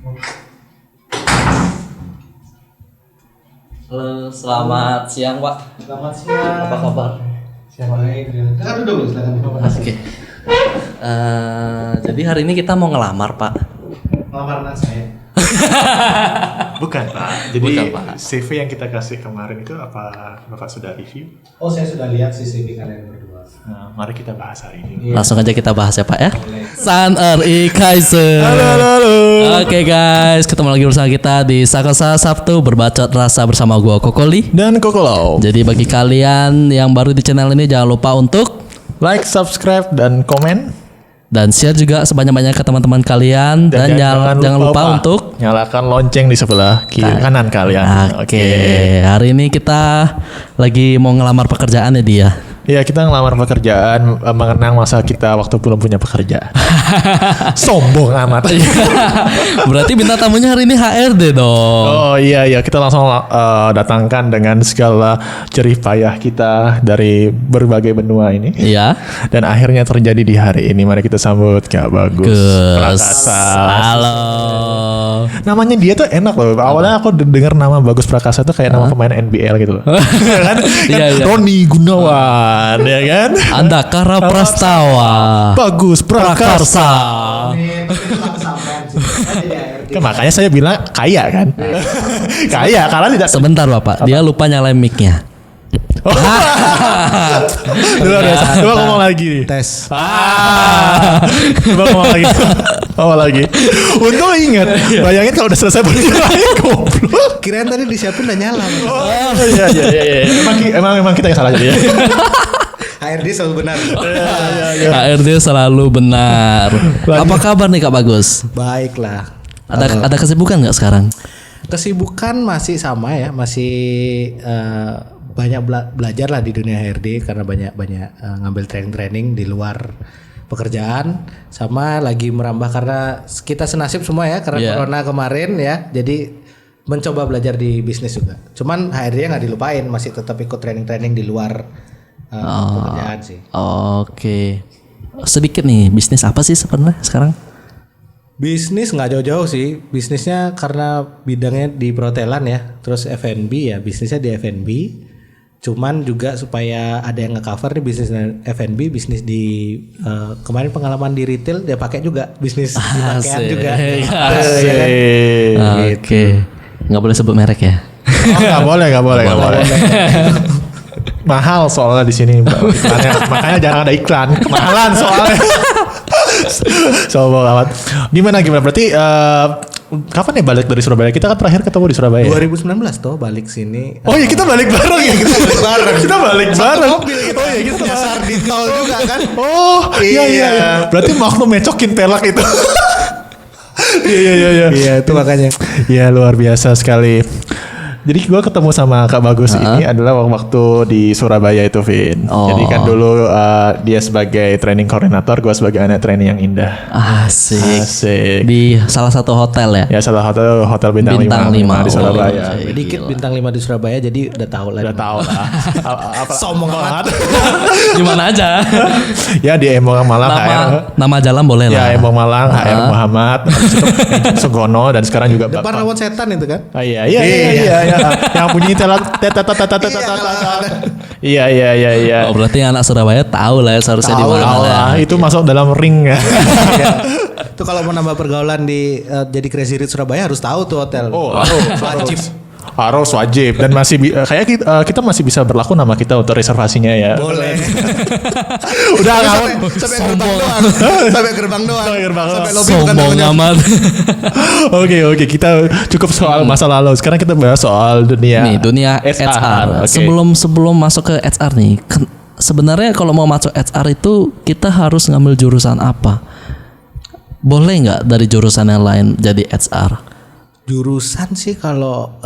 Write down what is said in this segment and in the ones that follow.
Halo, selamat siang Pak. Selamat siang. Apa kabar? Siang baik. Silakan duduk, silakan. Oke. Jadi hari ini kita mau ngelamar Pak. Lamar anak saya. Bukan Pak. Jadi Bukan, Pak. CV yang kita kasih kemarin itu apa Bapak sudah review? Oh, saya sudah lihat CCTV kalian berdua. Nah, mari kita bahas hari ini. Langsung aja kita bahas ya Pak ya. San RI Kaiser. Halo. Oke guys, ketemu lagi bersama kita di Sakosa Sabtu berbacot rasa bersama gua Kokoli. Dan Kokolo. Jadi bagi kalian yang baru di channel ini jangan lupa untuk Like, subscribe, dan komen. dan share juga sebanyak-banyaknya ke teman-teman kalian dan jangan lupa Pak, untuk nyalakan lonceng di sebelah kiri kanan kalian. Oke, hari ini kita lagi mau ngelamar pekerjaan ya dia. Ya, kita ngelamar pekerjaan, mengenang masa kita waktu belum punya pekerjaan. Sombong amat. Berarti bintang tamunya hari ini HRD dong. Oh iya, kita langsung datangkan dengan segala jerih payah kita dari berbagai benua ini. Iya. Dan akhirnya terjadi di hari ini. Mari kita sambut Kak Bagus Prakasa. Halo. Namanya dia tuh enak loh. Awalnya aku dengar nama Bagus Prakasa tuh kayak nama pemain NBL gitu loh. kan? Iya. Roni Gunawan, ya kan? Andakara Prastawa. Bagus Prakarsa. Kan makanya saya bilang kaya kan. Kaya karena tidak. Sebentar Bapak, dia lupa nyalain mic-nya. Coba ngomong lagi. Tes. Coba ngomong lagi. Ngomong lagi. Untung ingat. Bayangin kalau udah selesai berjalan goblok. Kirain tadi disiapin udah nyala. Iya. Emang kita yang salah jadi ya. HRD selalu benar. HRD selalu benar. Apa kabar nih Kak Bagus? Baiklah. Ada kesibukan nggak sekarang? Kesibukan masih sama ya, masih banyak belajar lah di dunia HRD karena banyak ngambil training di luar pekerjaan, sama lagi merambah karena kita senasib semua ya karena corona kemarin ya, jadi mencoba belajar di bisnis juga. Cuman HRD nggak dilupain, masih tetap ikut training di luar pekerjaan sih. Oke. Sedikit nih, bisnis apa sih sebenarnya sekarang? Bisnis nggak jauh-jauh sih, bisnisnya karena bidangnya di perhotelan ya, terus F&B ya, bisnisnya di F&B. Cuman juga supaya ada yang nge-cover nih bisnis F&B, bisnis di kemarin pengalaman di retail dia pakai juga, bisnis di pakaian juga. Oke. Nggak boleh sebut merek ya? Oh, nggak boleh. Mahal soalnya di sini makanya jangan ada iklan. Kemahalan soalnya. Sombong amat. Gimana berarti kapan ya balik dari Surabaya? Kita kan terakhir ketemu di Surabaya. 2019 tuh balik sini. Oh iya, kita balik bareng ya. Kita balik bareng. Mobil kita. Oh iya, kita nyasar di tol juga kan. Oh iya. Berarti Magnum mecokin pelak itu. Iya. Iya, itu makanya. Iya, luar biasa sekali. Jadi gue ketemu sama Kak Bagus ini adalah waktu di Surabaya itu, Vin. Jadi kan dulu dia sebagai training koordinator, gue sebagai anak training yang indah. Asik. Di salah satu hotel ya? Ya, salah hotel bintang 5 di Surabaya. Dikit bintang 5 di Surabaya, jadi udah tahu lah. Udah tahu lah. Sombong amat. Gimana aja? Ya di Embong Malang. Nama jalan boleh lah. Ya Embong Malang, HR Muhammad, Sugono, dan sekarang juga Depan rawon setan itu kan? Iya. Yang bunyi telat. Iya. Oh, berarti anak Surabaya tahu lah ya seharusnya di mana. Tahu lah, itu masuk dalam ring ya. Itu kalau mau nambah pergaulan di jadi Crazy Rich Surabaya harus tahu tuh hotel. Oh, harus wajib dan masih kayak kita masih bisa berlaku nama kita untuk reservasinya ya. Boleh. Udah sampai gerbang doang. Sampai gerbang doang. Sampai lobby bukan Sombong amat. Oke, kita cukup soal masa lalu. Sekarang kita bahas soal dunia HR. Okay. Sebelum masuk ke HR nih, sebenarnya kalau mau masuk HR itu kita harus ngambil jurusan apa? Boleh nggak dari jurusan yang lain jadi HR? Jurusan sih kalau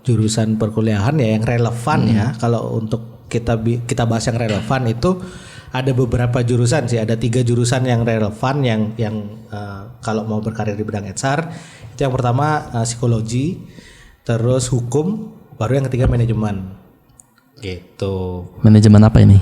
jurusan perkuliahan ya yang relevan ya. Kalau untuk kita bahas yang relevan itu ada beberapa jurusan sih. Ada 3 jurusan yang relevan yang kalau mau berkarir di bidang HR. Itu yang pertama psikologi, terus hukum, baru yang ketiga manajemen. Gitu. Manajemen apa ini?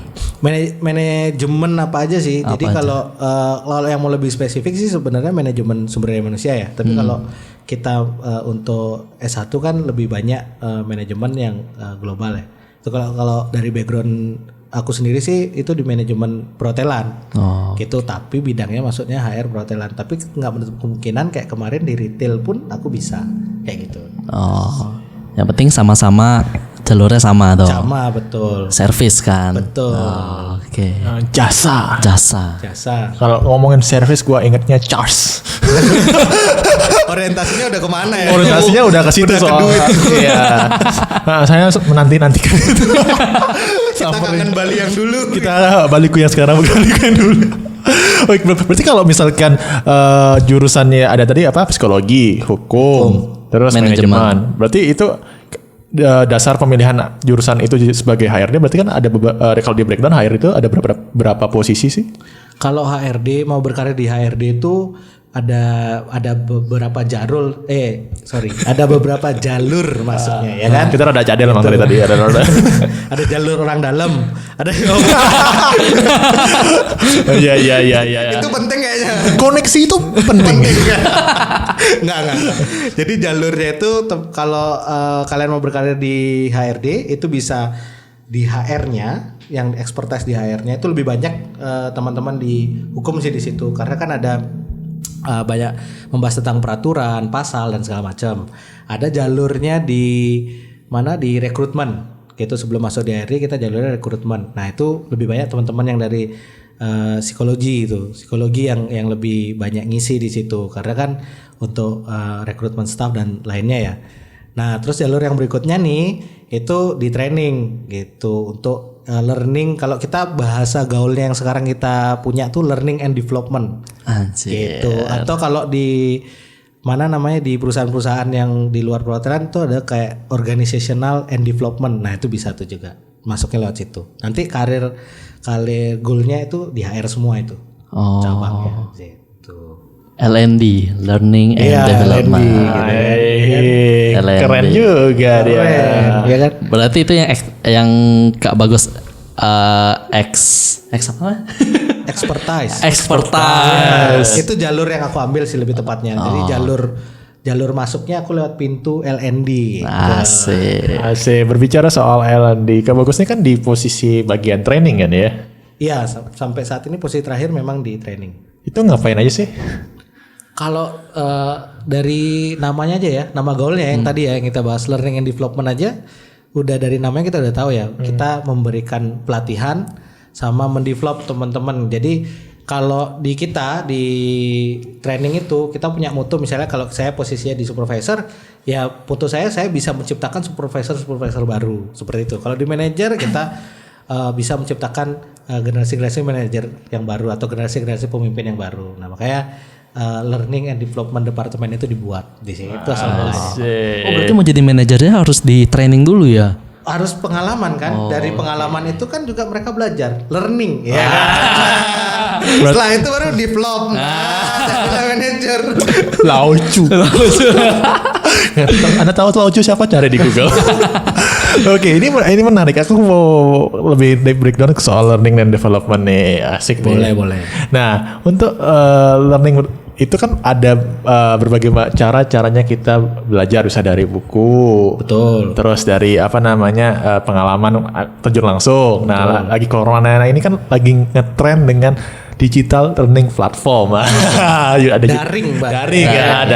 Manajemen apa aja sih? Apa Jadi kalau yang mau lebih spesifik sih sebenarnya manajemen sumber daya manusia ya. Tapi kalau kita untuk S1 kan lebih banyak manajemen yang global ya. Itu kalau dari background aku sendiri sih itu di manajemen perhotelan. Gitu, tapi bidangnya maksudnya HR perhotelan. Tapi nggak menutup kemungkinan kayak kemarin di retail pun aku bisa kayak gitu. Yang penting sama-sama jalurnya sama dong. Sama, betul. Service kan. Betul. Oke. Jasa. Kalau ngomongin service gue ingetnya charge. Orientasinya udah kemana ya? Orientasinya udah ke situ soalnya. Iya. Nah, saya menanti Kita kangen Bali yang dulu. Kita baliku yang sekarang bukan baliku yang dulu. Oke, berarti kalau misalkan jurusannya ada tadi apa? Psikologi, hukum, terus manajemen. Berarti itu dasar pemilihan jurusan itu sebagai HRD berarti kan ada kalau di breakdown HRD itu ada berapa posisi sih? Kalau HRD mau berkarir di HRD itu ada beberapa ada beberapa jalur masuknya ya kan. Kita rada cadel emang tadi ada jalur orang dalam, ada Iya. Itu penting kayaknya. Koneksi itu penting. Enggak. Jadi jalurnya itu kalau kalian mau berkarir di HRD itu bisa di HR-nya, yang expertise di HR-nya itu lebih banyak teman-teman di hukum sih di situ, karena kan ada banyak membahas tentang peraturan, pasal dan segala macam. Ada jalurnya di mana, di rekrutmen. Gitu, sebelum masuk di HRD kita jalurnya rekrutmen. Nah, itu lebih banyak teman-teman yang dari psikologi itu. Psikologi yang lebih banyak ngisi di situ karena kan untuk rekrutmen staff dan lainnya ya. Nah, terus jalur yang berikutnya nih itu di training gitu untuk learning. Kalau kita bahasa gaulnya yang sekarang kita punya tuh learning and development. Anjir. Gitu. Atau kalau di mana namanya di perusahaan-perusahaan yang di luar perhotelan tuh ada kayak organizational and development. Nah, itu bisa tuh juga masuknya lewat situ. Nanti karir goalnya itu di HR semua itu. Cabangnya gitu. LND, Learning and Development. LND. Keren juga dia. Ya kan? Berarti itu yang Kak Bagus apa? Expertise. Itu jalur yang aku ambil sih lebih tepatnya. Jadi jalur masuknya aku lewat pintu LND. Asik. Berbicara soal LND, Kak Bagus ini kan di posisi bagian training kan ya? Iya, sampai saat ini posisi terakhir memang di training. Itu ngapain aja sih? Kalau dari namanya aja ya, nama gaulnya yang tadi ya yang kita bahas learning and development aja, udah dari namanya kita udah tahu ya. Kita memberikan pelatihan sama mendevelop teman-teman. Jadi kalau di kita di training itu kita punya mutu, misalnya kalau saya posisinya di supervisor, ya mutu saya bisa menciptakan supervisor baru seperti itu. Kalau di manajer kita bisa menciptakan generasi-generasi manajer yang baru atau generasi-generasi pemimpin yang baru. Nah, makanya learning and development departemen itu dibuat di sini. Itu asal mulanya. Berarti mau jadi manajernya harus di training dulu ya? Harus pengalaman kan. Dari pengalaman itu kan juga mereka belajar learning ya. Setelah itu baru develop. Jadi manajer. Laucu. Anda tahu Laucu siapa? Cari di Google. Oke, ini menarik. Aku mau lebih breakdown ke soal learning dan development nih. Asik nih. Boleh. Nah, untuk learning itu kan ada berbagai caranya kita belajar, bisa dari buku. Betul. Terus dari pengalaman terjun langsung. Betul. Nah, lagi corona ini kan lagi ngetrend dengan digital learning platform. Ada daring ya,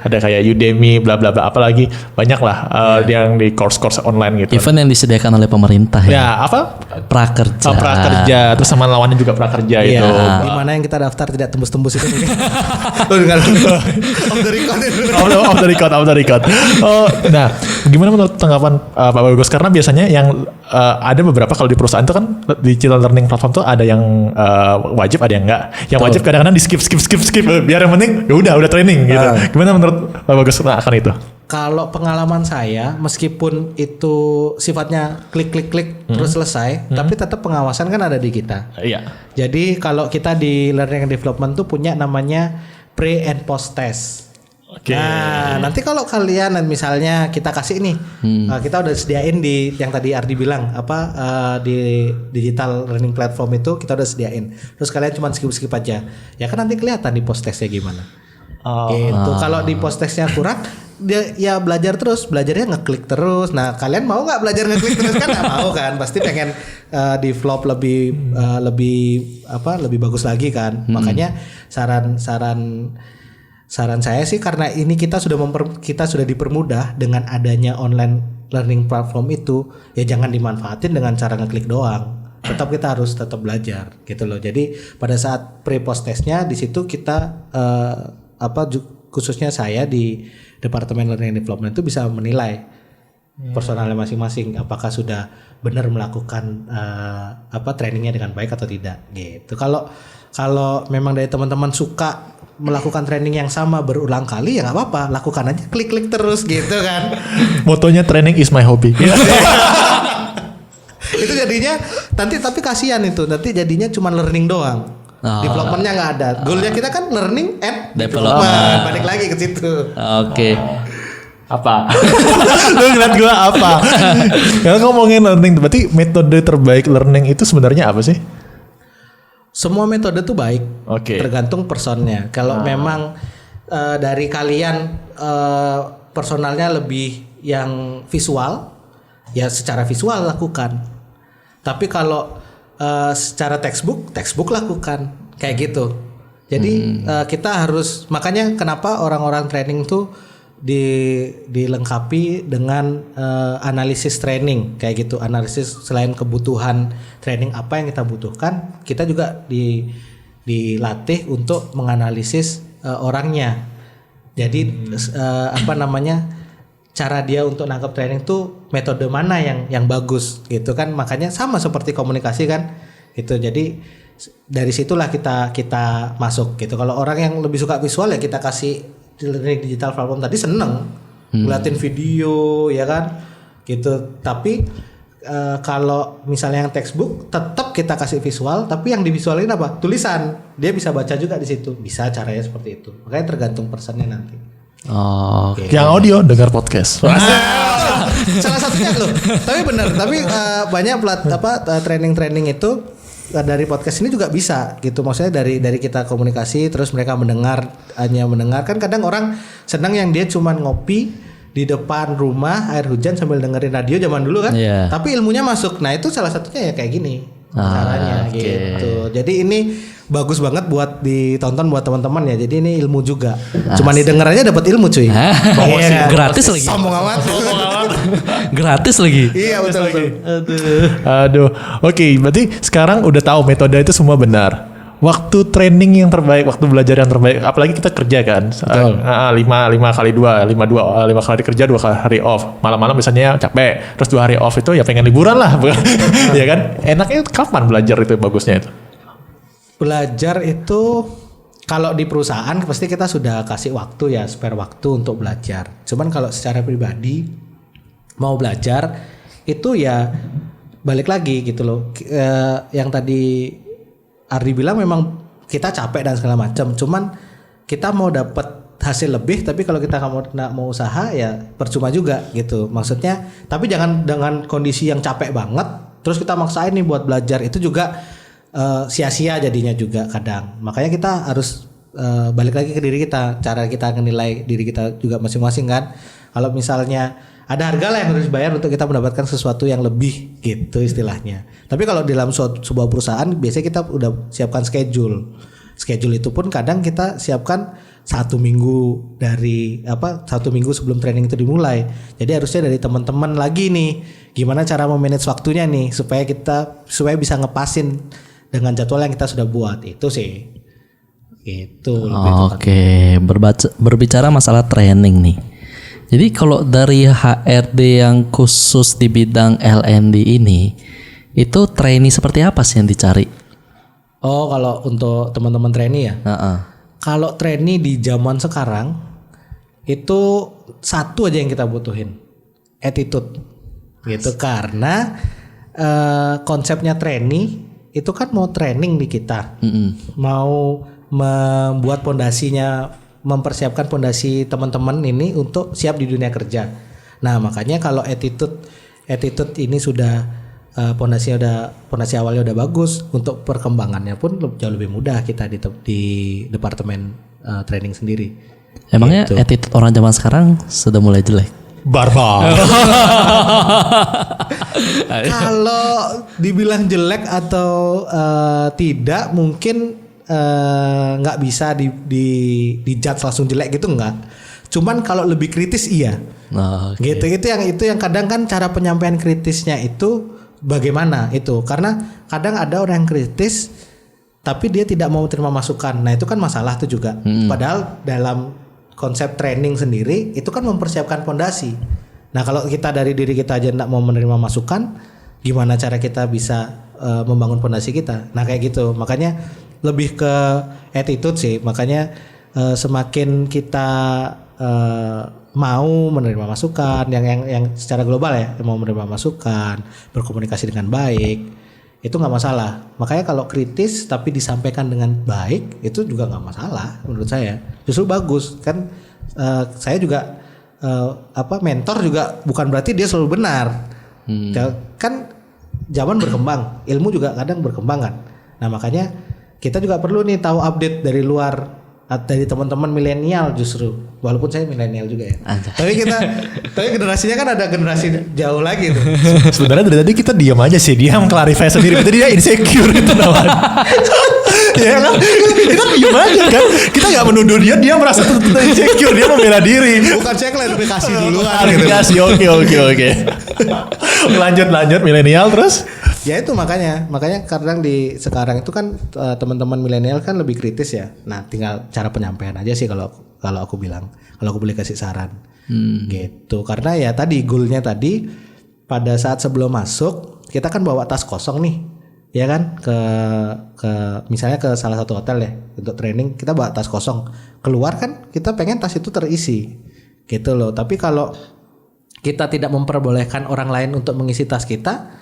ada kayak Udemy bla bla bla, apalagi banyak lah yang di course online gitu. Event yang disediakan oleh pemerintah ya. Ya, apa? Prakerja. Terus sama lawannya juga prakerja itu. Di mana yang kita daftar tidak tembus-tembus itu mungkin. Off the record. Nah, gimana menurut tanggapan Pak Bagus? Karena biasanya yang ada beberapa kalau di perusahaan itu kan digital learning platform tuh ada yang wajib, ada yang enggak. Yang wajib kadang-kadang di skip biar yang penting ya udah training gitu. Gimana menurut Pak Bagus akan itu? Kalau pengalaman saya, meskipun itu sifatnya klik terus selesai, tapi tetap pengawasan kan ada di kita. Iya. Jadi kalau kita di learning and development tuh punya namanya pre and post test. Oke. Nah, nanti kalau kalian misalnya kita kasih nih, kita udah sediain di yang tadi Ardi bilang di digital learning platform itu kita udah sediain. Terus kalian cuma skip aja. Ya kan nanti kelihatan di post testnya gimana. Gitu. Kalau di post testnya kurang, dia ya belajarnya ngeklik terus. Nah, kalian mau nggak belajar ngeklik terus kan? Nggak mau kan? Pasti pengen develop lebih bagus lagi kan. Makanya saran saya sih karena ini kita sudah dipermudah dengan adanya online learning platform itu, ya jangan dimanfaatin dengan cara ngeklik doang. Kita harus tetap belajar gitu loh. Jadi pada saat pre post testnya di situ kita khususnya saya di Departemen Learning Development itu bisa menilai personalnya masing-masing apakah sudah benar melakukan trainingnya dengan baik atau tidak gitu. Kalau memang dari teman-teman suka melakukan training yang sama berulang kali ya nggak apa-apa, lakukan aja, klik terus gitu kan. Motonya training is my hobby. Itu jadinya nanti tapi kasihan itu nanti jadinya cuma learning doang. Developmentnya nggak ada. Goalnya kita kan learning and development. Balik lagi ke situ. Oke. Apa? Lu ngeliat gue apa? Kalau ngomongin learning, berarti metode terbaik learning itu sebenarnya apa sih? Semua metode tuh baik, tergantung personnya. Kalau memang dari kalian personalnya lebih yang visual, ya secara visual lakukan. Tapi kalau secara textbook lakukan kayak gitu. Jadi kita harus, makanya kenapa orang-orang training tuh dilengkapi dengan analisis training kayak gitu. Analisis selain kebutuhan training apa yang kita butuhkan, kita juga dilatih untuk menganalisis orangnya. Jadi cara dia untuk nangkep training tuh metode mana yang bagus gitu kan. Makanya sama seperti komunikasi kan gitu. Jadi dari situlah kita masuk gitu. Kalau orang yang lebih suka visual ya kita kasih digital platform tadi seneng ngeliatin video ya kan gitu. Tapi kalau misalnya yang textbook tetap kita kasih visual, tapi yang divisualin apa? Tulisan. Dia bisa baca juga di situ. Bisa caranya seperti itu. Makanya tergantung personnya nanti. Yang audio dengar podcast. Salah satunya loh. Tapi benar. Tapi banyak training itu dari podcast ini juga bisa gitu. Maksudnya dari kita komunikasi terus mereka hanya mendengar kan. Kadang orang senang yang dia cuman ngopi di depan rumah air hujan sambil dengerin radio zaman dulu kan. Tapi ilmunya masuk. Nah itu salah satunya ya kayak gini caranya gitu. Jadi ini bagus banget buat ditonton buat teman-teman ya. Jadi ini ilmu juga. Cuman didengar aja dapat ilmu cuy. Gratis lagi. Sombong amat. Gratis lagi. Iya betul. Aduh. Oke, berarti sekarang udah tahu metode itu semua benar. Waktu training yang terbaik, waktu belajar yang terbaik, apalagi kita kerja kan. 5 kali 2, 5 kali kerja, 2 hari off. Malam-malam misalnya capek, terus 2 hari off itu ya pengen liburan lah. Ya kan? Enaknya kapan belajar itu bagusnya itu? Belajar itu kalau di perusahaan pasti kita sudah kasih waktu ya, spare waktu untuk belajar. Cuman kalau secara pribadi mau belajar itu ya balik lagi gitu loh. Yang tadi Ardi bilang memang kita capek dan segala macam. Cuman kita mau dapat hasil lebih, tapi kalau kita nggak mau usaha ya percuma juga gitu. Maksudnya, tapi jangan dengan kondisi yang capek banget. Terus kita maksain nih buat belajar itu juga sia-sia jadinya juga kadang. Makanya kita harus balik lagi ke diri kita, cara kita menilai diri kita juga masing-masing kan. Kalau misalnya ada harga lah yang harus dibayar untuk kita mendapatkan sesuatu yang lebih gitu istilahnya. Tapi kalau dalam sebuah perusahaan biasanya kita udah siapkan schedule. Schedule itu pun kadang kita siapkan 1 minggu sebelum training itu dimulai. Jadi harusnya dari teman-teman lagi nih, gimana cara memanage waktunya nih supaya bisa ngepasin dengan jadwal yang kita sudah buat. Itu sih. Gitu. Oke, berbicara masalah training nih. Jadi kalau dari HRD yang khusus di bidang L&D ini, itu trainee seperti apa sih yang dicari? Oh, kalau untuk teman-teman trainee ya. Kalau trainee di zaman sekarang itu satu aja yang kita butuhin, attitude. Gitu karena konsepnya trainee itu kan mau training di kita, mau membuat pondasinya mempersiapkan pondasi teman-teman ini untuk siap di dunia kerja. Nah, makanya kalau attitude ini sudah pondasi awalnya udah bagus, untuk perkembangannya pun jauh lebih mudah kita di departemen training sendiri. Emangnya gitu. attitude orang zaman sekarang sudah mulai jelek? Barbar. Kalau dibilang jelek atau tidak, mungkin nggak bisa di judge langsung jelek gitu, nggak. Cuman kalau lebih kritis iya. Oh, okay. Gitu itu yang kadang kan cara penyampaian kritisnya itu bagaimana itu, karena kadang ada orang yang kritis tapi dia tidak mau terima masukan. Nah itu kan masalah tuh juga. Padahal dalam konsep training sendiri itu kan mempersiapkan fondasi. Nah kalau kita dari diri kita aja tidak mau menerima masukan, gimana cara kita bisa membangun fondasi kita? Nah kayak gitu. Makanya lebih ke attitude sih. Makanya semakin kita mau menerima masukan yang secara global ya, mau menerima masukan, berkomunikasi dengan baik, itu nggak masalah. Makanya kalau kritis tapi disampaikan dengan baik itu juga nggak masalah menurut saya. Justru bagus kan. Saya juga mentor juga bukan berarti dia selalu benar. Kan zaman berkembang, ilmu juga kadang berkembang kan. Nah makanya kita juga perlu nih tahu update dari luar, dari teman-teman milenial justru. Walaupun saya milenial juga ya. Tapi generasinya kan ada generasi jauh lagi tuh. Sebenarnya dari tadi kita diam aja sih, dia mengklarifikasi sendiri. Berarti dia insecure itu namanya. Ya kan? Kita diam aja kan. Kita nggak menuduh dia merasa insecure, dia membela diri. Bukan, saya klarifikasi dulu kan. Klarifikasi, oke. Lanjut milenial terus. Ya itu makanya kadang di sekarang itu kan teman-teman milenial kan lebih kritis ya. Nah tinggal cara penyampaian aja sih kalau aku bilang, kalau aku boleh kasih saran gitu. Karena ya tadi goalnya tadi pada saat sebelum masuk kita kan bawa tas kosong nih, ya kan, ke misalnya ke salah satu hotel ya untuk training, kita bawa tas kosong, keluar kan kita pengen tas itu terisi gitu loh. Tapi kalau kita tidak memperbolehkan orang lain untuk mengisi tas kita,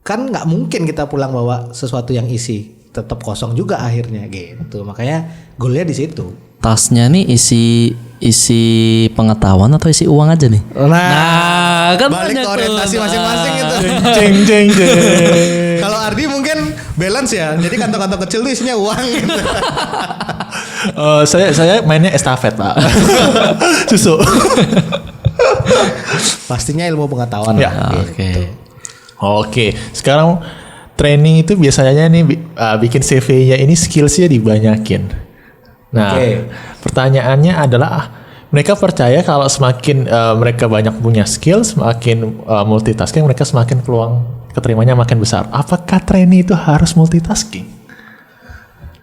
kan nggak mungkin kita pulang bawa sesuatu yang isi, tetap kosong juga akhirnya gitu. Makanya goalnya di situ. Tasnya nih isi pengetahuan atau isi uang aja nih? Nah kan balik ke orientasi masing-masing gitu. Jeng. Kalau Ardi mungkin balance ya, jadi kantong-kantong kecil tuh isinya uang gitu. Saya mainnya estafet pak. Susu. Pastinya ilmu pengetahuan Ya, lah. Oke, sekarang training itu biasanya nih bikin CV-nya ini skillsnya dibanyakin. Nah, pertanyaannya adalah mereka percaya kalau semakin mereka banyak punya skill, semakin multitasking, mereka semakin peluang keterimanya makin besar. Apakah training itu harus multitasking?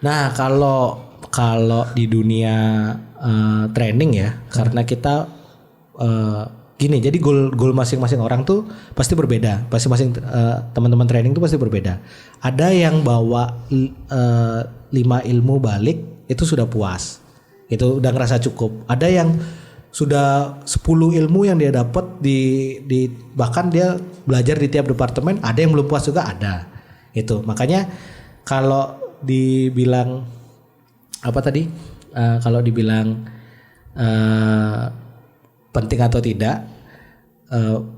Nah, kalau di dunia training ya, karena kita gini, jadi goal masing-masing orang tuh pasti berbeda. Masing-masing teman-teman training tuh pasti berbeda. Ada yang bawa 5 ilmu balik itu sudah puas. Itu udah ngerasa cukup. Ada yang sudah 10 ilmu yang dia dapat di bahkan dia belajar di tiap departemen, ada yang belum puas juga ada. Itu. Makanya kalau dibilang apa tadi? Kalau dibilang penting atau tidak,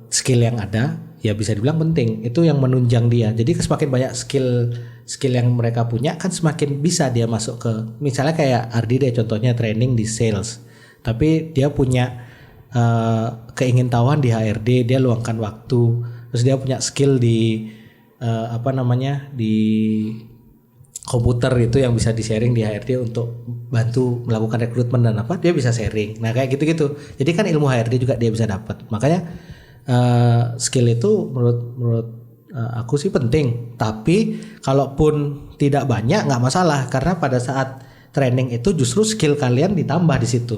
skill yang ada ya bisa dibilang penting. Itu yang menunjang dia. Jadi semakin banyak skill yang mereka punya kan semakin bisa dia masuk ke, misalnya kayak Ardi deh contohnya training di sales, tapi dia punya keingintahuan di HRD, dia luangkan waktu, terus dia punya skill di di komputer itu yang bisa di sharing di HRD untuk bantu melakukan rekrutmen dan dia bisa sharing. Nah kayak gitu-gitu. Jadi kan ilmu HRD juga dia bisa dapat. Makanya skill itu menurut aku sih penting. Tapi kalaupun tidak banyak nggak masalah, karena pada saat training itu justru skill kalian ditambah di situ.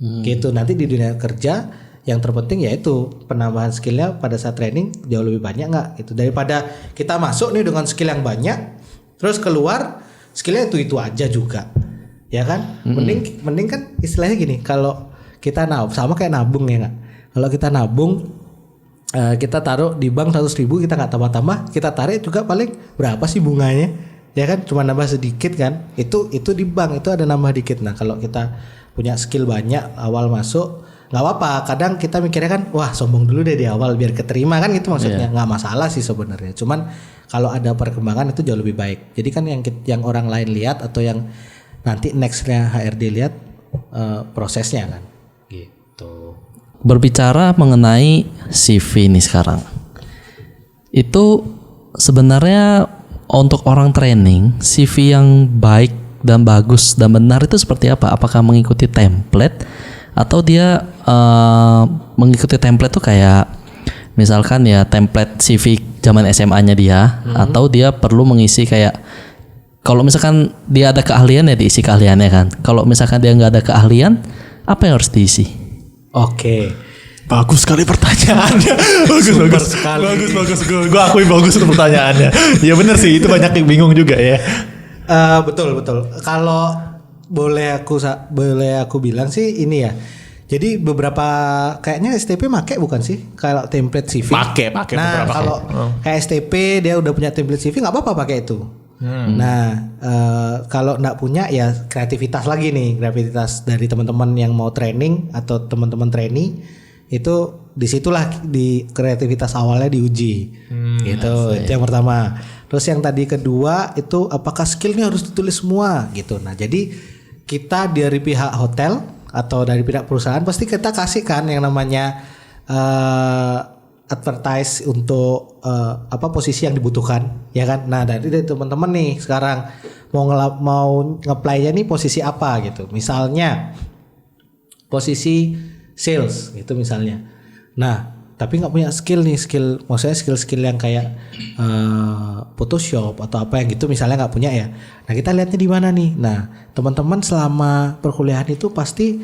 Gitu. Nanti di dunia kerja yang terpenting yaitu penambahan skillnya pada saat training jauh lebih banyak nggak gitu, daripada kita masuk nih dengan skill yang banyak terus keluar skillnya itu aja juga, ya kan? Mending kan istilahnya gini, kalau kita sama kayak nabung ya nggak? Kalau kita nabung, kita taruh di bank 100.000, kita nggak tambah-tambah, kita tarik juga paling berapa sih bunganya? ya kan cuma nambah sedikit kan, itu di bank itu ada nambah dikit. Nah kalau kita punya skill banyak awal masuk nggak apa-apa, kadang kita mikirnya kan wah sombong dulu deh di awal biar keterima kan gitu maksudnya. Nggak masalah sih sebenarnya, cuman kalau ada perkembangan itu jauh lebih baik. Jadi kan yang orang lain lihat atau yang nanti nextnya HRD lihat prosesnya kan gitu. Berbicara mengenai CV nih sekarang, itu sebenarnya untuk orang training CV yang baik dan bagus dan benar itu seperti apa? Apakah mengikuti template atau dia mengikuti template tuh kayak misalkan ya template CV zaman SMA-nya dia, atau dia perlu mengisi kayak kalau misalkan dia ada keahlian ya diisi keahliannya kan. Kalau misalkan dia nggak ada keahlian, apa yang harus diisi? Oke. Bagus sekali pertanyaannya. bagus. Gue akui bagus itu pertanyaannya. Ya bener sih, itu banyak yang bingung juga ya. Betul. Kalau boleh aku bilang sih ini ya. Jadi beberapa kayaknya STP make bukan sih kalau template CV. Pakai Nah beberapa. kalau kayak STP dia udah punya template CV nggak apa-apa pakai itu. Nah kalau nggak punya ya kreativitas lagi nih, kreativitas dari teman-teman yang mau training atau teman-teman trainee itu disitulah di kreativitas awalnya diuji gitu. Itu yang pertama. Terus yang tadi kedua itu apakah skillnya harus ditulis semua gitu. Nah jadi kita dari pihak hotel atau dari pihak perusahaan pasti kita kasih kan yang namanya advertise untuk apa posisi yang dibutuhkan ya kan. Nah dari teman-teman nih sekarang mau nge-apply-nya nih posisi apa gitu. Misalnya posisi sales gitu misalnya. Nah tapi nggak punya maksudnya skill yang kayak Photoshop atau apa yang gitu misalnya nggak punya ya. Nah kita lihatnya di mana nih? Nah teman-teman selama perkuliahan itu pasti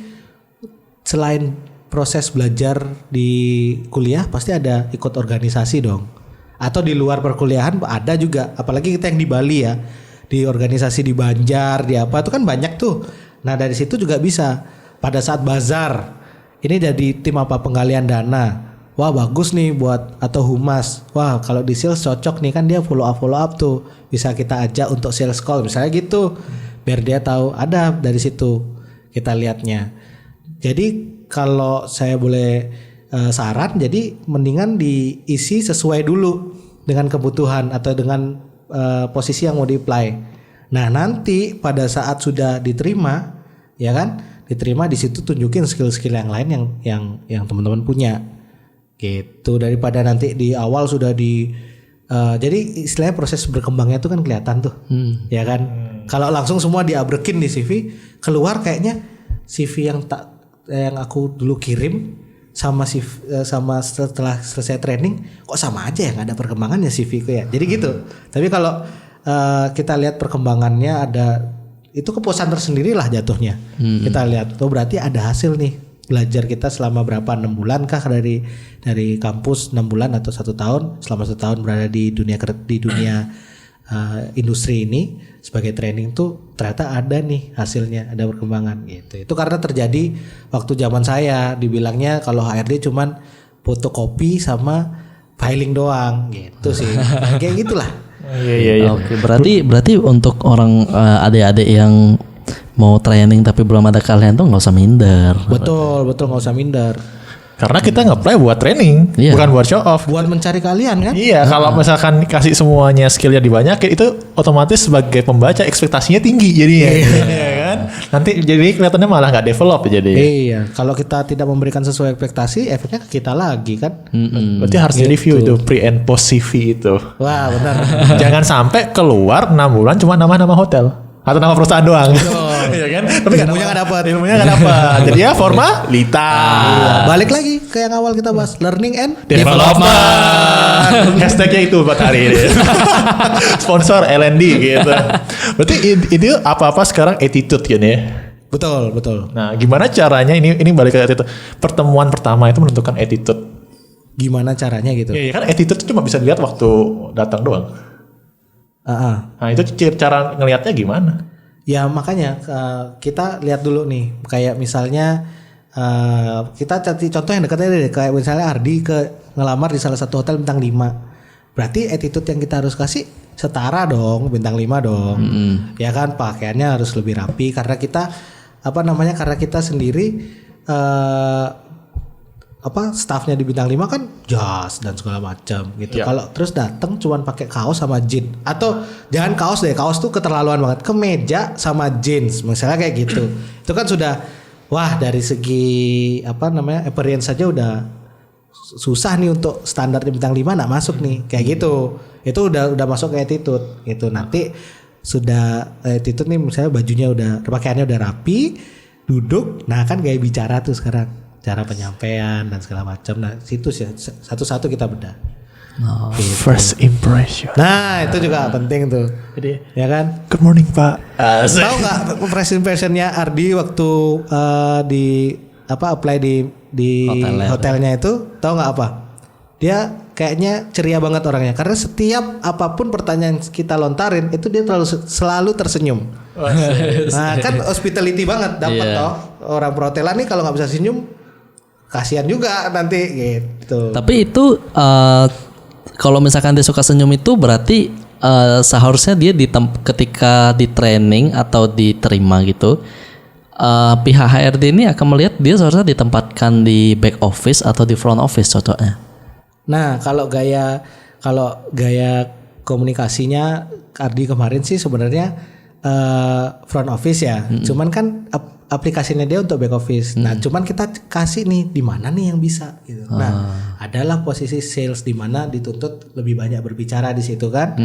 selain proses belajar di kuliah pasti ada ikut organisasi dong. Atau di luar perkuliahan ada juga. Apalagi kita yang di Bali ya, di organisasi di Banjar, di apa itu kan banyak tuh. Nah dari situ juga bisa pada saat bazar ini jadi tim apa penggalian dana. Wah bagus nih buat atau humas. Wah kalau di sales cocok nih kan dia follow up tuh. Bisa kita ajak untuk sales call misalnya gitu. Biar dia tahu ada dari situ kita lihatnya. Jadi kalau saya boleh saran jadi mendingan diisi sesuai dulu dengan kebutuhan atau dengan posisi yang mau di-apply. Nah nanti pada saat sudah diterima ya kan. Diterima di situ tunjukin skill-skill yang lain yang teman-teman punya. Gitu daripada nanti di awal sudah jadi istilahnya proses berkembangnya itu kan kelihatan tuh ya kan. Kalau langsung semua diabrekin di CV keluar kayaknya CV yang aku dulu kirim sama setelah selesai training kok sama aja ya nggak ada perkembangannya CV ku ya. Jadi gitu. Tapi kalau kita lihat perkembangannya ada itu kepuasan tersendiri lah jatuhnya. Kita lihat tuh berarti ada hasil nih. Belajar kita selama berapa 6 bulan kah dari kampus 6 bulan atau 1 tahun selama 1 tahun berada di dunia industri ini sebagai training tuh ternyata ada nih hasilnya, ada perkembangan gitu. Itu karena terjadi waktu zaman saya dibilangnya kalau HRD cuman fotokopi sama filing doang gitu sih. Kayak gitulah. Iya. Oke, berarti untuk orang adik-adik yang mau training tapi belum ada keahlian tuh nggak usah minder. Betul nggak usah minder. Karena kita nge-apply buat training, bukan buat show off. Buat mencari kalian kan? Iya, kalau misalkan kasih semuanya skillnya dibanyakin itu otomatis sebagai pembaca ekspektasinya tinggi jadinya. Iya kan? Nanti jadi kelihatannya malah nggak develop jadi. Iya, kalau kita tidak memberikan sesuai ekspektasi, efeknya ke kita lagi kan? Berarti harus di review itu pre and post CV itu. Wah benar. Jangan sampai keluar 6 bulan cuma nama-nama hotel atau nama perusahaan doang. Iya kan? Tapi ilmunya nggak dapat. Jadi ya formalita. Balik lagi ke yang awal kita bahas learning and Development. Hashtagnya itu buat hari ini. Sponsor L&D gitu. Berarti itu apa-apa sekarang attitude kan ya? Betul. Nah, gimana caranya ini balik ke attitude. Pertemuan pertama itu menentukan attitude. Gimana caranya gitu? Iya kan attitude itu cuma bisa dilihat waktu datang doang. Nah, itu cara ngelihatnya gimana? Ya makanya kita lihat dulu nih. Kayak misalnya kita cari contoh yang dekatnya deh. Kayak misalnya Ardi ngelamar di salah satu hotel bintang 5. Berarti attitude yang kita harus kasih setara dong, bintang 5 dong. Ya kan, pakaiannya harus lebih rapi karena kita karena kita sendiri staffnya di bintang 5 kan jas dan segala macam gitu. Kalau terus datang cuman pakai kaos sama jeans, atau jangan kaos deh, kaos tuh keterlaluan banget, kemeja sama jeans misalnya kayak gitu. Itu kan sudah dari segi appearance saja udah susah nih, untuk standar di bintang 5 nggak masuk nih kayak gitu. Itu udah masuk ke attitude gitu. Nanti sudah attitude nih, misalnya bajunya pakaiannya udah rapi, duduk, nah kan gaya bicara tuh sekarang, cara penyampaian dan segala macam. Nah situ sih satu-satu kita bedah. Gitu. First impression. Nah itu juga penting tuh. Jadi ya kan. Good morning Pak. Tahu nggak first impressionnya Ardi waktu apply di hotelnya itu? Tahu nggak apa? Dia kayaknya ceria banget orangnya, karena setiap apapun pertanyaan kita lontarin itu dia selalu tersenyum. Nah kan hospitality banget dapat toh. Orang perhotelan nih kalau nggak bisa senyum, kasihan juga nanti gitu. Tapi itu kalau misalkan dia suka senyum itu berarti seharusnya dia ketika di training atau diterima gitu, pihak HRD ini akan melihat dia seharusnya ditempatkan di back office atau di front office cocoknya. Nah kalau gaya komunikasinya Ardi kemarin sih sebenarnya front office ya. Cuman kan aplikasinya dia untuk back office. Nah, cuman kita kasih nih di mana nih yang bisa gitu. Nah, adalah posisi sales di mana dituntut lebih banyak berbicara di situ kan.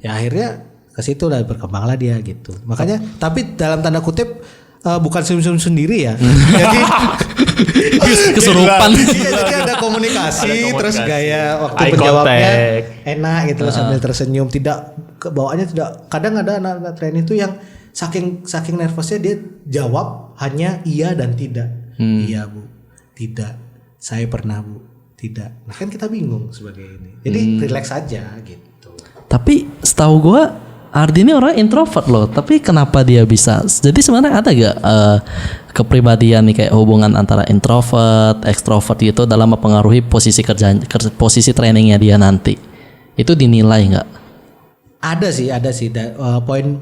Ya akhirnya ke situ lah berkembanglah dia gitu. Makanya tapi dalam tanda kutip bukan senyum-senyum sendiri ya. Jadi kesurupan. Jadi ada komunikasi, terus gaya waktu menjawabnya enak gitu sambil tersenyum, tidak bawaannya tidak. Kadang ada anak-anak training itu yang saking nervousnya dia jawab hanya iya dan tidak. Iya Bu, tidak. Saya pernah Bu, tidak. Nah kan kita bingung sebagai ini. Jadi relax aja gitu. Tapi setahu gue Ardi ini orang introvert loh, tapi kenapa dia bisa? Jadi sebenarnya ada gak kepribadian nih kayak hubungan antara introvert, extrovert gitu dalam mempengaruhi posisi posisi trainingnya dia nanti? Itu dinilai nggak? Ada sih.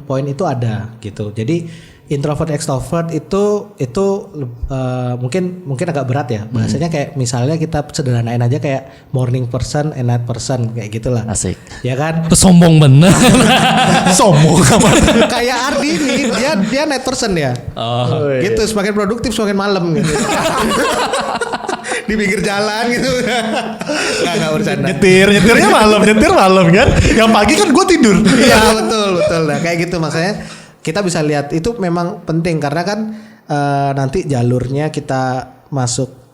Poin itu ada gitu. Jadi introvert extrovert itu mungkin agak berat ya. Bahasanya kayak misalnya kita sederhanain aja kayak morning person and night person kayak gitulah. Asik. Ya kan? Sombong bener. Sombong Kayak Ardi ini dia night person ya. Gitu, semakin produktif semakin malam gitu. Di pinggir jalan gitu. Nggak bercanda. Nyetirnya malam kan. Yang pagi kan gue tidur. Iya betul. Nah kayak gitu maksudnya. Kita bisa lihat itu memang penting karena kan nanti jalurnya kita masuk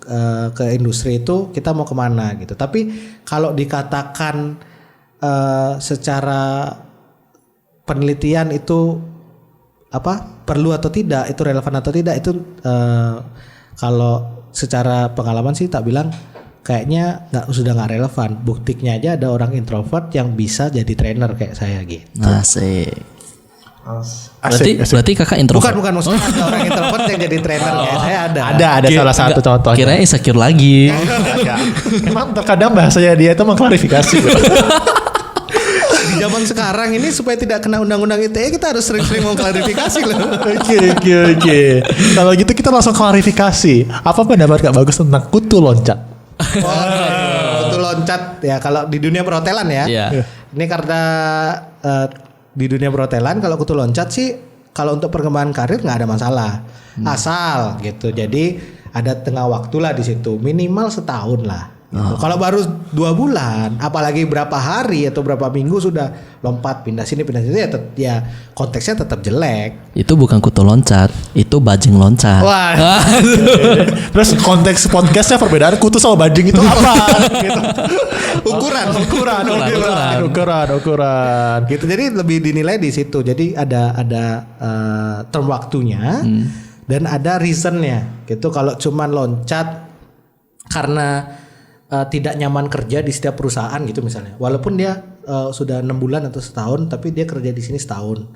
ke industri itu kita mau kemana gitu. Tapi kalau dikatakan secara penelitian itu perlu atau tidak, itu relevan atau tidak, itu kalau secara pengalaman sih tak bilang kayaknya sudah nggak relevan. Buktinya aja ada orang introvert yang bisa jadi trainer kayak saya gitu. Asik. Berarti kakak introvert. Bukan maksudnya ada orang introvert yang jadi trainer kayak saya ada. Ada salah satu contohnya. Kirain insecure lagi. Emang terkadang bahasanya dia itu mengklarifikasi. Di zaman sekarang ini supaya tidak kena undang-undang ITE kita harus sering-sering mengklarifikasi loh. Oke. Kalau gitu kita langsung klarifikasi. Apa pendapat Kak Bagus tentang kutu loncat? Kutu loncat ya kalau di dunia perhotelan ya. Yeah. Ini karena di dunia perhotelan kalau kutu loncat sih kalau untuk perkembangan karir nggak ada masalah. Asal gitu. Jadi ada tengah waktu lah di situ, minimal setahun lah. Gitu. Kalau baru 2 bulan, apalagi berapa hari atau berapa minggu sudah lompat pindah sini ya konteksnya tetap jelek. Itu bukan kutu loncat, itu bajing loncat. Wah. Terus konteks podcastnya perbedaan kutu sama bajing itu apa? Gitu. Ukuran. Gitu. Jadi lebih dinilai di situ. Jadi ada term waktunya dan ada reasonnya. Gitu. Kalau cuman loncat karena tidak nyaman kerja di setiap perusahaan gitu misalnya. Walaupun dia sudah 6 bulan atau setahun, tapi dia kerja di sini setahun,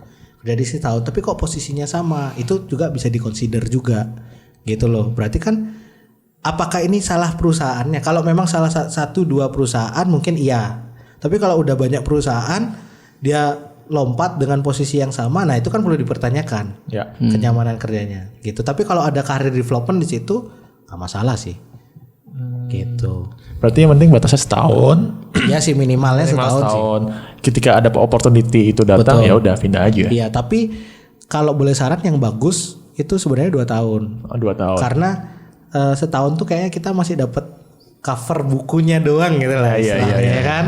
tapi kok posisinya sama, itu juga bisa dikonsider juga, gitu loh. Berarti kan, apakah ini salah perusahaannya? Kalau memang salah 1-2 perusahaan mungkin iya. Tapi kalau udah banyak perusahaan, dia lompat dengan posisi yang sama, nah itu kan perlu dipertanyakan kenyamanan kerjanya gitu. Tapi kalau ada karir development di situ nggak masalah sih. Gitu. Berarti yang penting batasnya setahun. Ya sih minimalnya setahun sih. Ketika ada opportunity itu datang ya udah pindah aja. Iya, tapi kalau boleh saran yang bagus itu sebenarnya 2 tahun. 2 tahun. Karena setahun tuh kayaknya kita masih dapat cover bukunya doang gitu lah. Iya kan.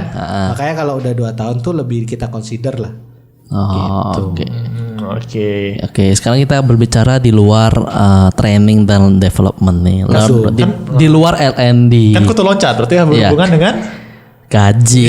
Makanya kalau udah 2 tahun tuh lebih kita consider lah. Oh, gitu. Oke, sekarang kita berbicara di luar training dan development nih. Di luar L&D. Kan kutu loncat berarti berhubungan dengan gaji.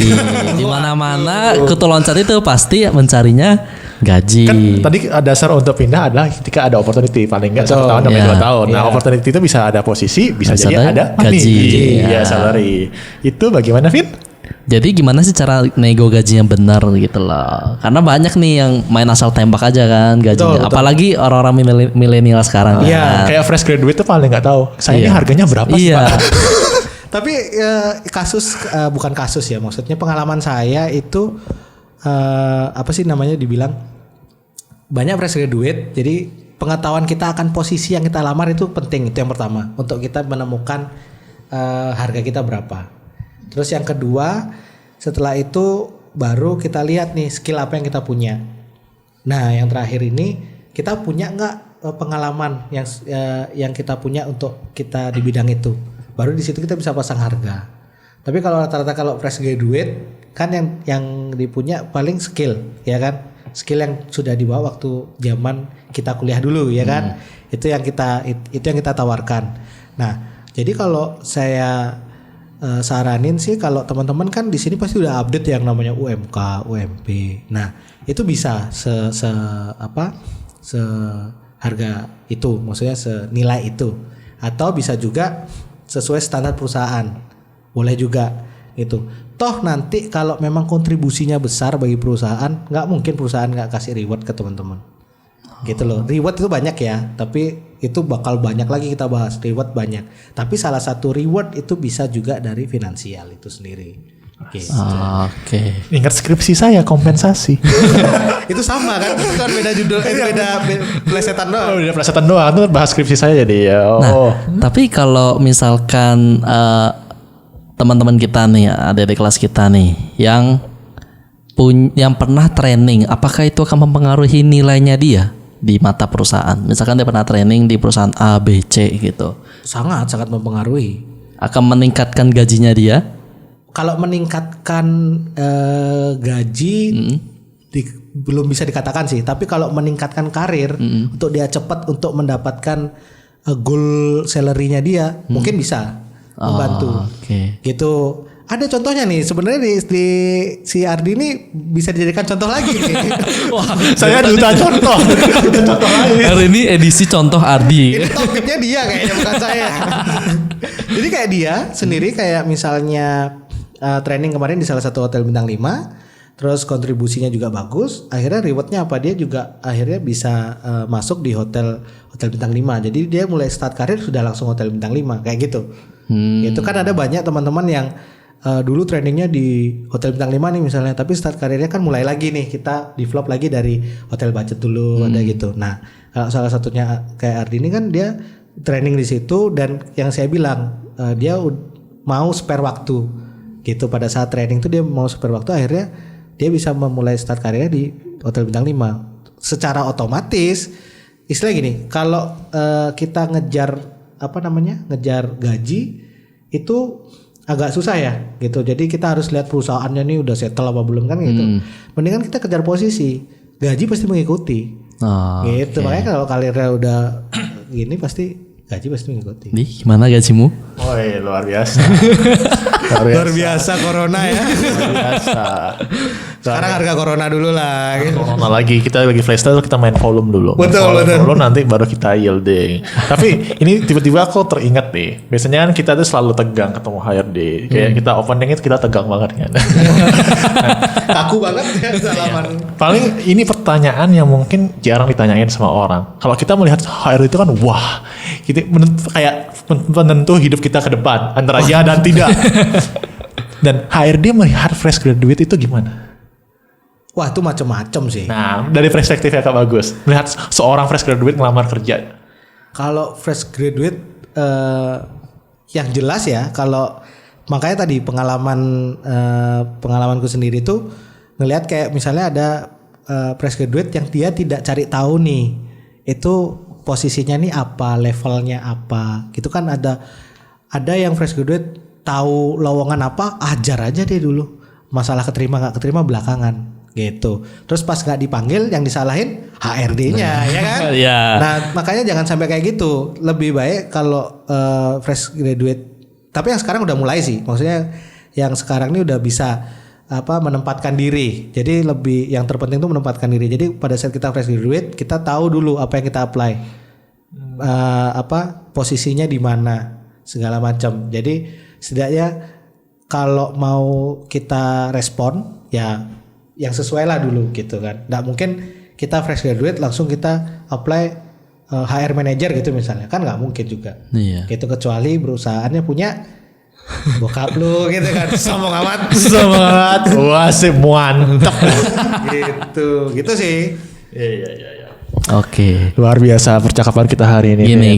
Di mana-mana kutu loncat itu pasti mencarinya gaji. Kan tadi dasar untuk pindah adalah ketika ada opportunity, paling enggak 1 tahun sampai 2 tahun. Nah, opportunity itu bisa ada posisi, bisa jadi ada gaji. Ya, salary. Itu bagaimana, Vin? Jadi gimana sih cara nego gaji yang benar gitu loh. Karena banyak nih yang main asal tembak aja kan gajinya. Betul. Apalagi orang-orang milenial sekarang. Iya, kayak fresh graduate tuh paling nggak tahu. Saya ini harganya berapa sih, Pak? Tapi kasus bukan kasus ya, maksudnya pengalaman saya itu apa sih namanya dibilang banyak fresh graduate. Jadi pengetahuan kita akan posisi yang kita lamar itu penting, itu yang pertama untuk kita menemukan harga kita berapa. Terus yang kedua, setelah itu baru kita lihat nih skill apa yang kita punya. Nah, yang terakhir ini kita punya nggak pengalaman yang kita punya untuk kita di bidang itu. Baru di situ kita bisa pasang harga. Tapi kalau rata-rata kalau fresh graduate kan yang dipunya paling skill, ya kan? Skill yang sudah dibawa waktu zaman kita kuliah dulu, ya kan? Itu yang kita tawarkan. Nah, jadi kalau saya saranin sih kalau teman-teman kan di sini pasti udah update yang namanya UMK, UMP. Nah, itu bisa harga itu, maksudnya senilai itu. Atau bisa juga sesuai standar perusahaan. Boleh juga gitu. Toh nanti kalau memang kontribusinya besar bagi perusahaan, nggak mungkin perusahaan nggak kasih reward ke teman-teman. Gitu loh. Reward itu banyak ya, tapi itu bakal banyak lagi kita bahas. Reward banyak, tapi salah satu reward itu bisa juga dari finansial itu sendiri. Gitu. Oke. Ingat skripsi saya kompensasi. Itu sama kan? Itu kan beda judul, beda plesetan doang. Beda plesetan doang. Itu bahas skripsi saya jadi ya. Nah, tapi kalau misalkan teman-teman kita nih, adik-adik kelas kita nih yang pernah training, apakah itu akan mempengaruhi nilainya dia di mata perusahaan? Misalkan dia pernah training di perusahaan A, B, C gitu. Sangat mempengaruhi. Akan meningkatkan gajinya dia? Kalau meningkatkan gaji belum bisa dikatakan sih. Tapi kalau meningkatkan karir untuk dia cepat untuk mendapatkan goal salary-nya dia mungkin bisa membantu. Gitu. Ada contohnya nih sebenarnya di si Ardi ini bisa dijadikan contoh lagi nih. Wah, saya duta contoh. Contoh lagi. Hari ini edisi contoh Ardi. Ini topiknya dia kayaknya bukan saya. Jadi kayak dia sendiri kayak misalnya training kemarin di salah satu hotel bintang 5, terus kontribusinya juga bagus, akhirnya rewardnya apa, dia juga akhirnya bisa masuk di hotel bintang 5. Jadi dia mulai start karir sudah langsung hotel bintang 5 kayak gitu. Itu kan ada banyak teman-teman yang dulu trainingnya di hotel bintang 5 nih misalnya, tapi start karirnya kan mulai lagi nih, kita develop lagi dari hotel budget dulu, ada gitu. Nah, kalau salah satunya kayak Ardi ini kan dia training di situ, dan yang saya bilang dia mau spare waktu gitu. Pada saat training tuh dia mau spare waktu, akhirnya dia bisa memulai start karirnya di hotel bintang 5 secara otomatis. Istilah gini, kalau kita ngejar gaji itu agak susah ya gitu. Jadi kita harus lihat perusahaannya nih udah settle apa belum kan gitu. Mendingan kita kejar posisi, gaji pasti mengikuti. Gitu. Makanya kalau karirnya udah gini pasti gaji pasti mengikuti. Nih, gimana gajimu? Oh, luar biasa. Luar biasa corona ya. Luar biasa. Sekarang harga corona dulu lah. Corona lagi, kita lagi flash sale, kita main volume dulu. Betul. Volume nanti baru kita yielding. Tapi ini tiba-tiba aku teringat nih. Biasanya kan kita tuh selalu tegang ketemu HRD. Kayak kita opening itu kita tegang banget kan. Kaku banget ya salaman. Paling ini pertanyaan yang mungkin jarang ditanyain sama orang. Kalau kita melihat HRD itu kan wah, kita kayak penentu hidup kita ke depan antara ya dan tidak. Dan HRD melihat fresh graduate itu gimana? Wah itu macam-macam sih. Nah, dari perspektifnya Kak Bagus, melihat seorang fresh graduate ngelamar kerja. Kalau fresh graduate yang jelas ya, kalau makanya tadi pengalamanku sendiri tuh ngelihat kayak misalnya ada fresh graduate yang dia tidak cari tahu nih itu posisinya nih apa, levelnya apa, gitu kan ada yang fresh graduate tahu lowongan apa, ajar aja deh dulu, masalah keterima nggak keterima belakangan gitu. Terus pas nggak dipanggil yang disalahin HRD-nya ya kan. Nah makanya jangan sampai kayak gitu. Lebih baik kalau fresh graduate, tapi yang sekarang udah mulai sih, maksudnya yang sekarang ini udah bisa menempatkan diri. Jadi lebih yang terpenting itu menempatkan diri. Jadi pada saat kita fresh graduate kita tahu dulu apa yang kita apply, posisinya di mana segala macam. Jadi setidaknya kalau mau kita respon ya yang sesuai lah dulu gitu kan. Nggak mungkin kita fresh graduate langsung kita apply HR manager gitu misalnya, kan nggak mungkin juga. Iya. Gitu kecuali perusahaannya punya bokap lu gitu kan, sombong amat. Wah sih mantap. gitu sih. Iya. Oke. Luar biasa percakapan kita hari ini. Gini.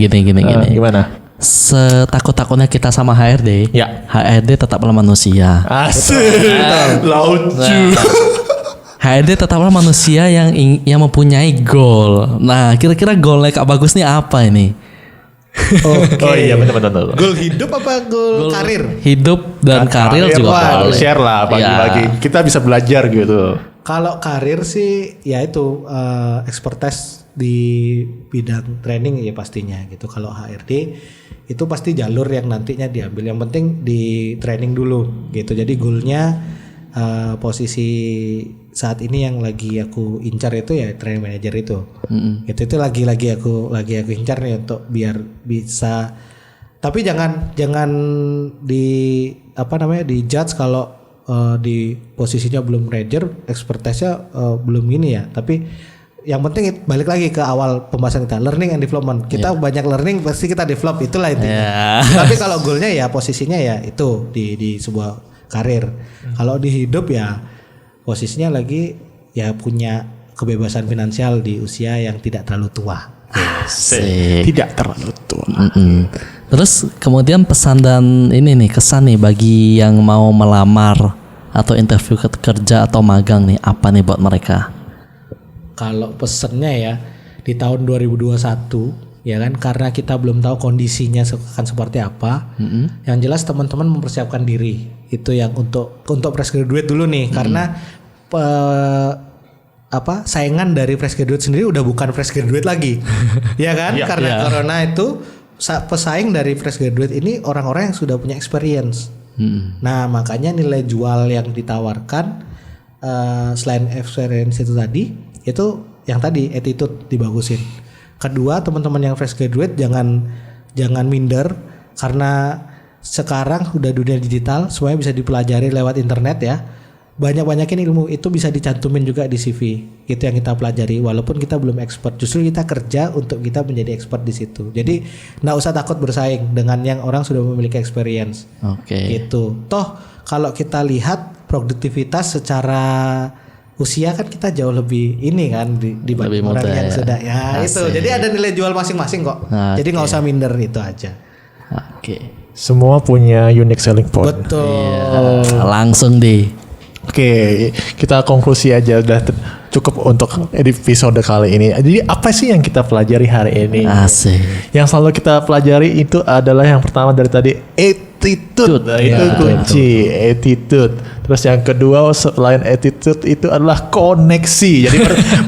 Gimana? Setakut-takutnya kita sama HRD, ya. HRD tetaplah manusia. Asik. Lucu. HRD tetaplah manusia yang mempunyai goal. Nah, kira-kira goalnya Kak Bagus nih apa ini? Oh iya benar. Goal hidup apa goal karir? Hidup dan karir juga boleh. Share lah bagi-bagi. Ya. Kita bisa belajar gitu. Kalau karir sih ya itu expertise di bidang training ya pastinya gitu. Kalau HRD itu pasti jalur yang nantinya diambil. Yang penting di training dulu gitu. Jadi goalnya posisi saat ini yang lagi aku incar itu ya training manager itu. Itu lagi aku incar nih untuk biar bisa. Tapi jangan di di judge kalau di posisinya belum manager, expertise-nya belum gini ya. Tapi yang penting balik lagi ke awal pembahasan kita, learning and development. Kita banyak learning pasti kita develop, itulah intinya. Tapi kalau goalnya ya posisinya ya itu di sebuah karir. Kalau di hidup ya posisinya lagi ya punya kebebasan finansial di usia yang tidak terlalu tua. Asik. Tidak terlalu tua. Terus kemudian pesan dan ini nih kesan nih bagi yang mau melamar atau interview kerja atau magang nih, apa nih buat mereka? Kalau pesannya ya di tahun 2021 ya kan, karena kita belum tahu kondisinya akan seperti apa. Yang jelas teman-teman mempersiapkan diri itu yang untuk fresh graduate dulu nih, karena saingan dari fresh graduate sendiri udah bukan fresh graduate lagi. Ya kan? Karena corona itu pesaing dari fresh graduate ini orang-orang yang sudah punya experience. Nah, makanya nilai jual yang ditawarkan selain experience itu tadi, itu yang tadi attitude dibagusin. Kedua, teman-teman yang fresh graduate jangan minder, karena sekarang udah dunia digital, semuanya bisa dipelajari lewat internet ya. Banyak-banyakin ilmu itu bisa dicantumin juga di CV. Itu yang kita pelajari, walaupun kita belum expert. Justru kita kerja untuk kita menjadi expert di situ. Jadi nggak usah takut bersaing dengan yang orang sudah memiliki experience. Gitu. Toh kalau kita lihat produktivitas secara usia kan kita jauh lebih ini kan dibanding orang yang sudah itu. Jadi ada nilai jual masing-masing kok. Jadi nggak usah minder, itu aja. Semua punya unique selling point. Betul. Langsung deh. Kita konklusi aja, udah cukup untuk episode kali ini. Jadi apa sih yang kita pelajari hari ini? Asik. Yang selalu kita pelajari itu adalah yang pertama dari tadi attitude. Itu kunci, attitude. Terus yang kedua selain attitude itu adalah koneksi. Jadi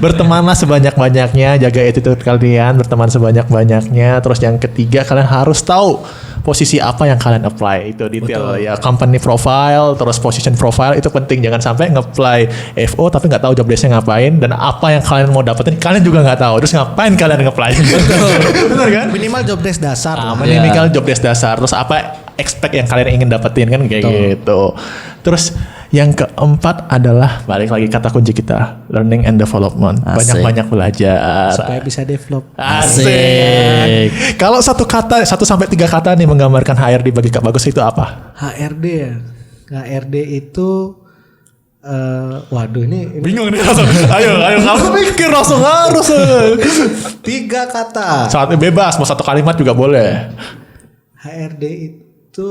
bertemanlah sebanyak-banyaknya, jaga attitude kalian, berteman sebanyak-banyaknya. Terus yang ketiga kalian harus tahu posisi apa yang kalian apply, itu detail. Betul. Ya, company profile, terus position profile itu penting. Jangan sampai nge-apply FO tapi nggak tahu job desk-nya ngapain, dan apa yang kalian mau dapetin kalian juga nggak tahu. Terus ngapain kalian nge-apply? Benar kan? Minimal job desk dasar. Minimal job desk dasar. Terus apa expect yang kalian ingin dapetin kan kayak gitu. Terus yang keempat adalah balik lagi kata kunci kita, learning and development. Banyak-banyak belajar supaya bisa develop. Asik. Kalau 1 sampai 3 kata nih menggambarkan HRD bagi Kak Bagus itu apa? HRD ya. HRD itu waduh ini Bingung nih langsung. Ayo kamu mikir langsung harus. 3 kata. Saat bebas mau 1 kalimat juga boleh. HRD itu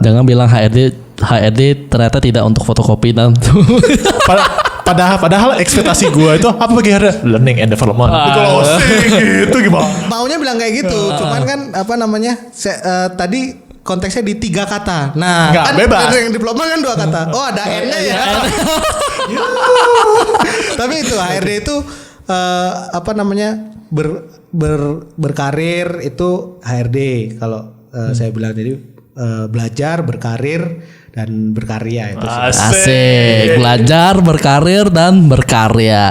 Jangan bilang HRD ternyata tidak untuk fotokopi dan Padahal ekspektasi gue itu apa bagi HRD? Learning and development. Itu gitu gimana? maunya bilang kayak gitu. Cuman kan apa namanya? Tadi konteksnya di 3 kata. Nah, Nggak, kan bebas. yang diploma kan 2 kata. Oh, ada N-nya ya. Tapi itu HRD itu apa namanya? Berkarir itu HRD kalau saya bilang. Jadi belajar, berkarir dan berkarya itu sih. asik. Belajar, berkarir dan berkarya.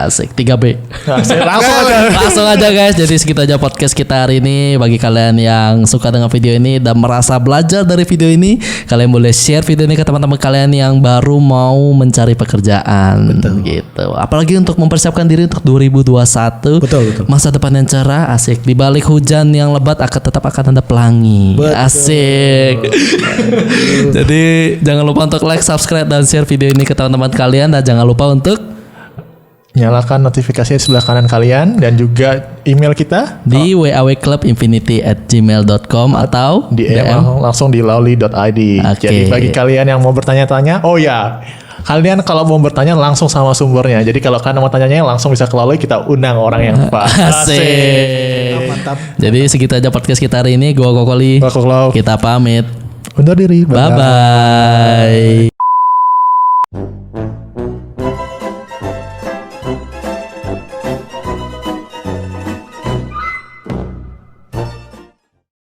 Asik 3B. Langsung aja guys. Jadi segitu aja podcast kita hari ini. Bagi kalian yang suka dengan video ini dan merasa belajar dari video ini, kalian boleh share video ini ke teman-teman kalian yang baru mau mencari pekerjaan. Gitu. Apalagi untuk mempersiapkan diri untuk 2021. Betul. Masa depan yang cerah, asik. Di balik hujan yang lebat tetap akan ada pelangi. Betul. Asik. Jadi jangan lupa untuk like, subscribe, dan share video ini ke teman-teman kalian. Dan jangan lupa untuk nyalakan notifikasi di sebelah kanan kalian. Dan juga email kita di wawclubinfinity@gmail.com atau di langsung di lowly.id. Oke. Jadi bagi kalian yang mau bertanya-tanya, oh ya, kalian kalau mau bertanya langsung sama sumbernya. Jadi kalau kalian mau tanyanya langsung bisa ke Lowly, kita undang orang yang tepat. Asik. Mantap. Jadi segitu aja podcast kita hari ini. Gua Kokoli. Gua Koklo. Kita pamit. Undur diri. Bye bye.